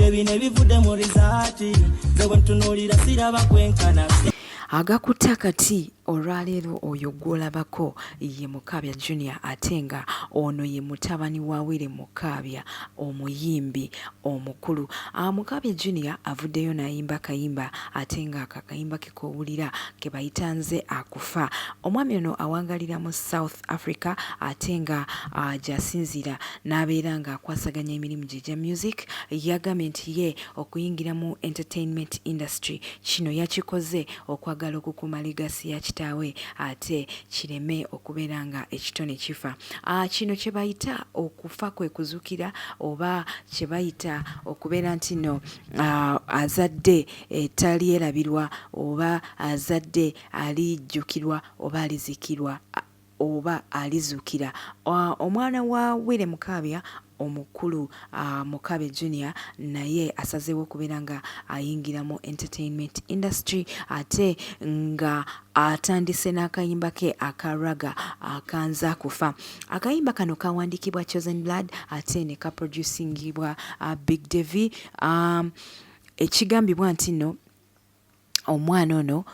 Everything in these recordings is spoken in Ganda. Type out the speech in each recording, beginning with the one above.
byebine bivudde mu rizaati ze bwe ntunuulira siraba kwenkana. Agakuta kati olwaleero oyo gw'olabako ye Mukabya Junior ate nga ono ye mutabani wa Mukabya omuyimbi omukulu. Mukabya Junior avuddeyo n'ayimba kayimba ate nga akakayimba ke k'owulira ke bayita nze akufa. Omwami ono awangalira mu South Africa ate nga gy'asinziira n'abeera ng'akwasaganya emirimu gye gya music. Yagambye nti ye okuyingira mu entertainment industry kino yakikoze okwagala okukuuma legacy ya kitaawe ate kireme okubeera nga ekitone kifa. Kino kye bayita okufa kwe kuzukira oba kye bayita okubeera nti no azadde talierabirwa oba azadde alijjukirwa oba alizikirwa oba alizukira. Omwana wa Mukabya omukulu Mukabya Junior naye asazeewo okubeera nga ayingira mu entertainment industry ate nga atandise n'akayimba ke akaraga akanza kufa. Akayimba kano kawandiikibwa Chosen Blood ate ne kaproducingibwa Big Devi. Ekigambibwa nti no omwana ono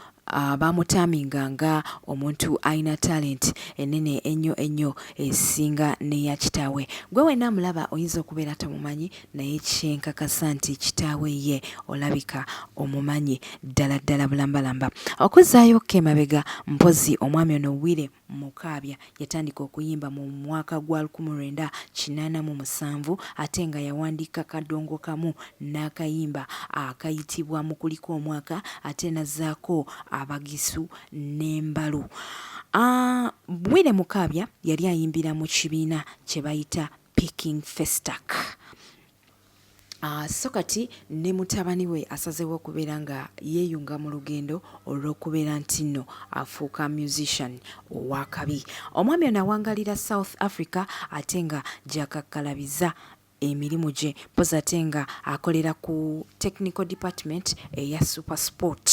bamutaminga nga omuntu alina talent enene ennyo esinga neya kitaawe. Gwe wenna amulaba oyinza okubeera tamumanyi naye kyenkakasa nti kitaawe ye olabika omumanyi ddala bulambalamba. Okuzzaayo emabega mpozi omwami ono Mukabya yatandika okuyimba mu mwaka gwa 1987 ate nga yawandiika kadongo kamu n'akayimba akayitibwa Mukuliko omwaka ate nazzaako abagisu n'embalu. Mukabya yali ayimbira mu kibiina kye bayita Picking Festac. So kati ne mutabani we asazeewo okubeera nga yeeyunga mu lugendo olw'okubeera nti nno afuuka musician owakabi. Omwami ono awangalira South Africa ate nga gy'akakkalabiza emirimu gye poza ate nga akolera ku technical department eya Super Sport.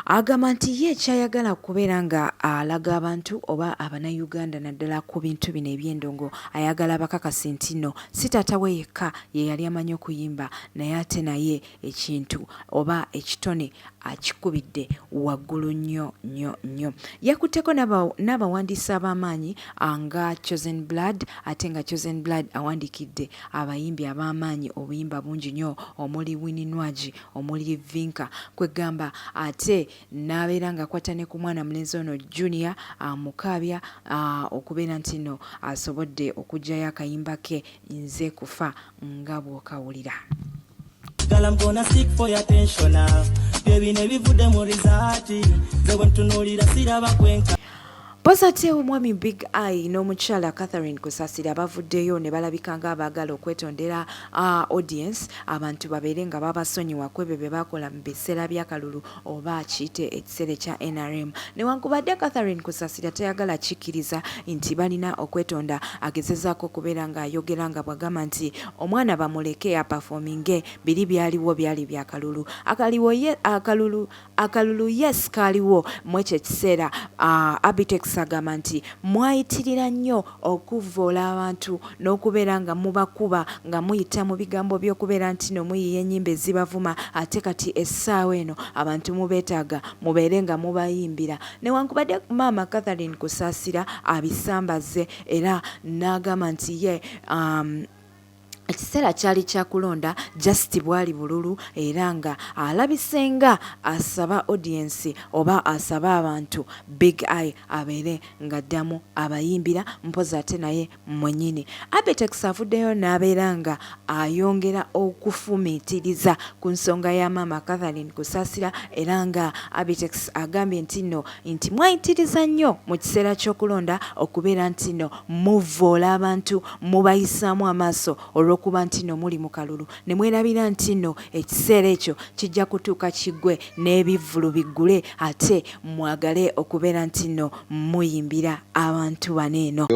Agamba nti ye kyayagala kubeera nga alaga abantu oba Abannayuganda naddala ku bintu bino eby'endongo. Ayagala bakakasi nti no si taata we yekka ye yali amanyi okuyimba naye ate naye ekintu oba ekitone akikubidde waggulu nnyo. Yakutteko n'abawandiisi ab'amaanyi nga Chosen Blood ate nga Chosen Blood awandiikidde abayimbi ab'amaanyi obuyimba bungi nnyo omuli Winnie Nwaji omuli Vinka kwegamba ate n'abeera ng'akwata ne ku mwana mulenzi ono Junior Mukabya okubeera nti no asobodde okuggyayo akayimba ke nze kufa nga bw'okawulira. Girl, I'm gonna seek for your attention now. Baby, ne bivudde mu rizaati ze bwe ntunuulira siraba kwenka. Bozate omwami Big Eye n'omukyala Catherine Kusasira bavuddeyo ne balabika nga abaagala okwetondera audience abantu babeere nga babasonyiwa kwebyo bye bakola mu biseera by'akalulu oba kiyite ekiseera kya NRM. Newankubadde Catherine Kusasira tayagala kikkiriza nti balina okwetonda, agezezaako okubeera ng'ayogera nga bw'agamba nti omwana bamuleke apafominge biri byaliwo byali byakalulu. Akalulu yes kaaliwo mu ekyo ekiseera. Abitex agamba nti mwayitirira nnyo okuvoola abantu n'okubeera nga mubakuba nga muyita mu bigambo by'okubeera nti no muyiye ennyimba ezibavuma ate kati essaawa eno abantu mubeetaaga mubeere nga mubayimbira. Newankubadde maama Catherine Kusasira abisambaze era n'agamba nti ye ekiseera kyali kyakulonda just bwali bululu era nga alabisenga asaba audience oba asaba abantu Big Eye abeere nga ddamu abayimbira mpoza ate naye mwennyini. Abetex avuddeyo n'abeera nga ayongera okufumiitiriza ku nsonga ya maama Catherine Kusasira era nga Abetex agambye nti mwayitiriza nnyo mu kiseera ky'okulonda okubeera nti no muvoola abantu mubayisaamu amaaso olw'okuba nti no muli mu kalulu ne mwerabira nti no ekiseera ekyo kijja kutuuka kiggwe n'ebivvulu biggule ate mwagale okubeera nti no muyimbira abantu baneeno.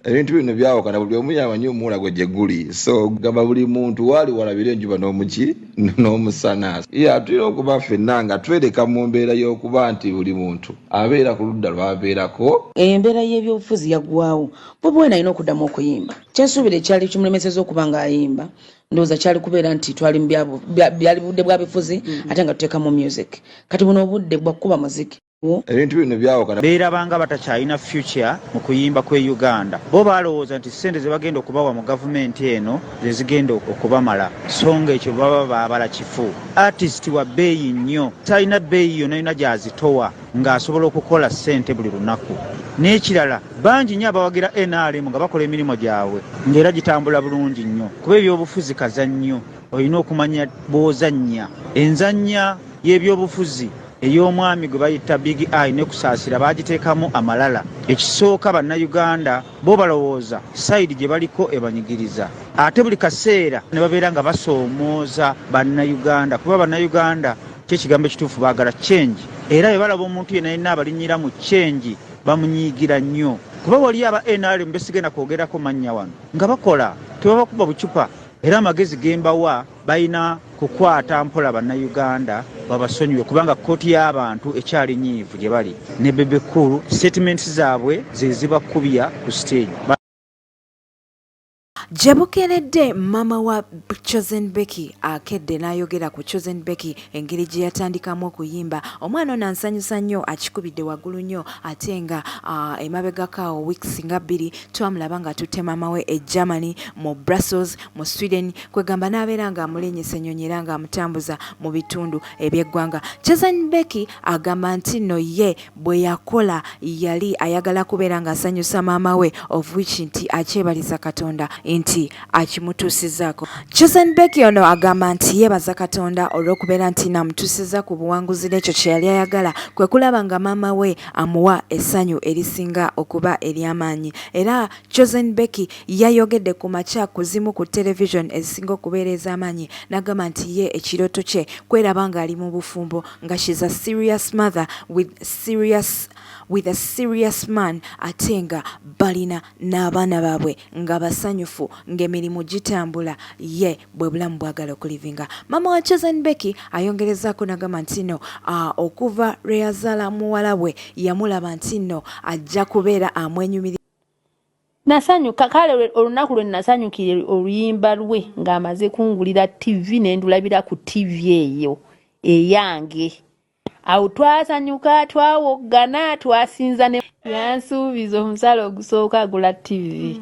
Ebintu bino byawukana buli omu yamanyi omuwala gwe gye guli, so gamba buli muntu waali walabira enjuba n'omuki n'omusana. Tulina okuba ffenna nga twereka mu mbeera y'okuba nti buli muntu abeera ku ludda lw'abeerako. Embeera y'ebyobufuzi yaggwawo, Bobi Wine alina okuddamu okuyimba. Kyensuubira ekyali kimulemeseza okuba ng'ayimba ndoza kyali kubeera nti twali byali budde bwa bifuzi ate nga tuteeka mu music kati buno obudde bwa kuba muziki ebintu bino byawukana beerabanga batakyalina future mu kuyimba kwe Uganda bo balowooza nti ssente ze bagenda okubawa mu gavumenti eno ze zigenda okubamala songa ekyo baba baabala kifu artist wa bbeeyi nnyo talina bbeeyi yonna gyazitowa ng'asobola okukola ssente buli lunaku n'ekirala bangi nnyo abawagira NRM nga bakola emirimu gyabwe ng'era gitambula bulungi nnyo kuba ebyobufuzi kazannyo olina okumanya bw'ozannya enzannya y'ebyobufuzi ey'omwami gwe bayita Big Eye ne kusaasira bagiteekamu amalala ekisooka bannayuganda bo balowooza sayidi gye baliko ebanyigiriza ate buli kaseera ne babeera nga basoomooza bannayuganda kuba bannayuganda kyekigambo ekituufu baagala change era bwe balaba omuntu yenna yenna abalinnyira mu change bamunyiigira nnyo kuba wali aba NRM besigenda kwogerako mannya wano nga bakola tebabakuba bucupa era amagezi gembawa balina kukwata mpola bannayuganda babasonyiwe kubanga kkooti y'abantu ekyali nyiivu gye bali ne Bebe Cool statements zaabwe ze zibakubya ku stage. Jabukeredde mama wa Chosen Becky akedde n'ayogera ku Chosen Becky engeri gye yatandikamu okuyimba omwana ono ansanyusa nnyo akikubidde waggulu nnyo ate nga emabegakaawo weeks nga 2 twamulaba nga tutte mama we e Germany mu Brussels mu Sweden kwegamba n'abeera nga amulenyesa ennyonyi era nga amutambuza mu bitundu eby'eggwanga. Chosen Becky agamba nti nno ye bwe yakola yali ayagala kubeera nga asanyusa mama we of which nti akyebaliza Katonda nti akimutuusizaako. Chosen Becky ono agamba nti yeebaza Katonda olw'okubeera nti namutuusiza ku buwanguzi n'ekyo kye yali ayagala kwe kulaba nga maama we amuwa essanyu erisinga okuba ery'amaanyi. Era Chosen Becky yayogedde ku makya ku zimu ku television ezisinga okubeera ez'amaanyi n'agamba nti ye ekirooto kye kweraba ng'ali mu bufumbo nga she's a serious mother with a serious man ate nga balina n'abaana baabwe nga basanyufu ng'emirimu gitambula ye bwe bulamu bwagala okulivinga. Mama wa Chosen Becky ayongerezaako n'agamba nti nno okuva lwe yazaala muwala we yamulaba nti nno ajja kubeera amwenyumiriza. Nasanyuka kale olunaku lwe nasanyukire oluyimba lwe ng'amaze kungulira TV ne ndulabira ku TV eyo eyange. Awo twasanyuka twawoggana twasinza ne yansuubiza omusala ogusooka agula TV.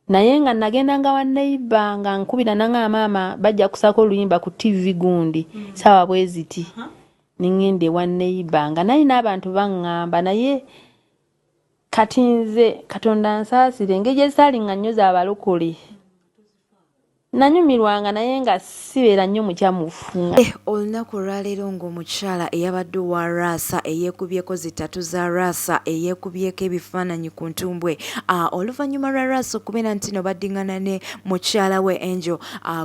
Naye nga nagenda nga wa neighbor nga nkubira nanga maama bajja kusako oluyimba ku TV gundi sawa bweziti. Ningende wa neighbor nga nali n'abantu bangamba naye kati nze Katonda nsaasire ngeje sali nga nnyoza abalokole. Nanyumirwanga naye nga sibeera nnyo mukyamufu. Olunaku lwaleero ng'omukyala eyabadde wa raasa eyeekubyeko zitatu za raasa eyeekubyeko ebifaananyi ku ntumbwe oluvannyuma lwa raasa okubeera nti no baddiŋŋana ne mukyala we Angel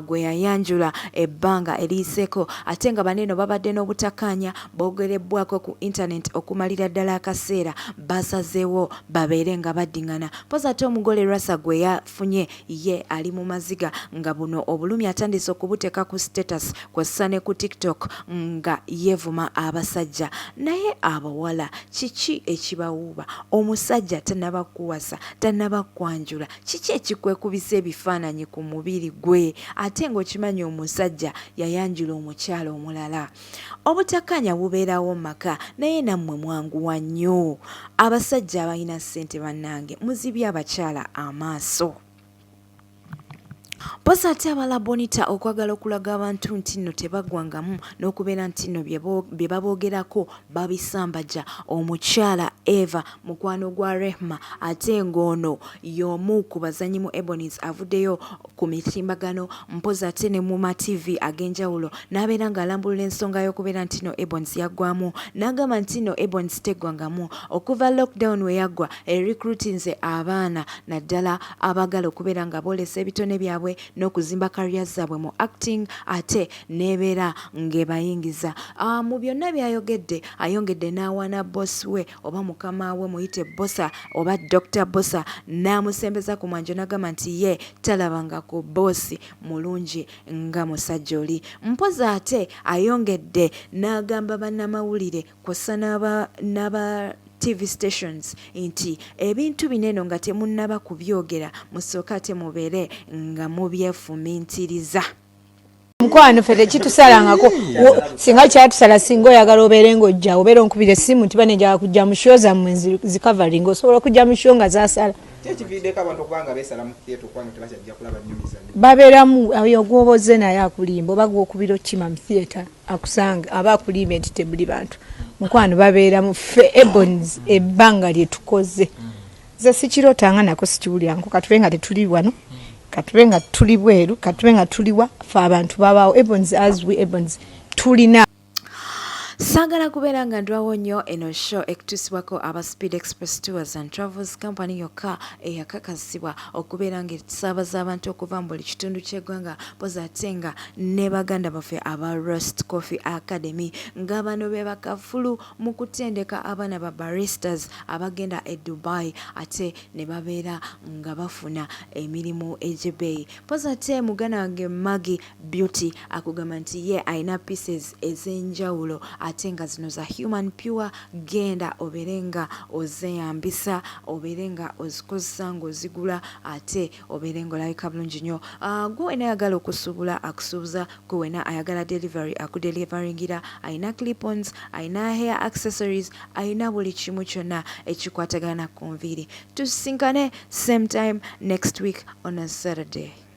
gwe yayanjula ebbanga eriyiseeko ate nga baneeno babadde n'obutakkaanya boogerebbwako ku internet okumalira ddala akaseera basazeewo babeere nga baddiŋŋana. Poza ate omugole raasa gwe yafunye ye ali mu maziga nga buno obulumi atandise okubuteeka ku status kwassa ne ku TikTok nga yeevuma abasajja. Naye abawala kiki ekibawuuba? Omusajja tannaba kuwasa tannaba kwanjula kiki ekikwekubisa ebifaananyi ku mubiri gwe ate ng'okimanyi omusajja yayanjula omukyala omulala. Obutakkaanya bubeerawo mu maka naye nammwe mwanguwa nnyo. Abasajja abalina ssente bannange muzibye abakyala amaaso. Posa ate abala bonita okwagala okulaga abantu nti nno tebaggwangamu n'okubeera nti nno bye baboogerako babisambajja. Omukyala Eva mukwano gwa Rehma ate ng'ono y'omu ku bazanyi mu Ebonies avuddeyo ku mitimbagano mpozi ate ne mu ma TV ag'enjawulo n'abeera ng'alambulula ensonga y'okubeera nti nno Ebonies yaggwamu n'agamba nti nno Ebonies teggwangamu okuva lockdown we yaggwa recruitinze abaana naddala abagala okubeera nga boolesa ebitone byabwe n'okuzimba career zaabwe mu acting ate nebeera ng'ebayingiza. Mu byonna byayogedde ayongedde n'awaana boss we oba mukama we muyite bossa oba Dr. Bossa n'amusembeza ku mwanjo n'agamba nti ye talabanga ku bossi mulungi nga musajja oli. Mpoza ate ayongedde n'agamba bannamawulire kw'ossa TV stations nti ebintu bineno nga temunnaba kubyogera musooka ate mubeere nga mubyefumintiriza. Mukwano fete kitusalangako singa kyatusala singa oyagala obeere ng'ojja obeera onkubira essimu nti banejja kujja mu show zammwe zikavaring osobola okujja mu show nga zaasala babeeramu ayo gwoboze naye akulimba oba gwokubira okima mu theatre akusanga aba akulimba nti tebuli bantu mukwano babeeramu ffe ebons ebbanga lyetukoze ze sikirotanga nako sikiwulyanko katube nga tetuli wano katube nga tuli bweru katube nga tuliwa fe abantu babaawo ebons as we ebons tulina Saagala kubeera nga ndwawo nnyo eno show ekutuusibwako aba Speed Express Tours and Travels Company yokka eyakakasibwa okubeera ng'esaabaza abantu okuva mu buli kitundu ky'eggwanga poza ate nga ne baganda baffe aba Roast Coffee Academy nga bano be bakafulu mu kutendeka abaana ba baristas abagenda e Dubai ate ne babeera nga bafuna emirimu egy'ebbeeyi poza ate muganda wange Maggie Beauty akugamba nti ye alina pieces ez'enjawulo ate nga zino za human pure genda obeere nga ozeyambisa obeere nga ozikozesa ng'ozigula ate obeere nga olabika bulungi nnyo gwe wena ayagala okusuubula akusuubuza gwe wena ayagala delivery akudelivaringira ayina clip-ons ayina hair accessories ayina buli kimu kyonna ekikwatagana ku nviiri tusinkane same time next week on a Saturday.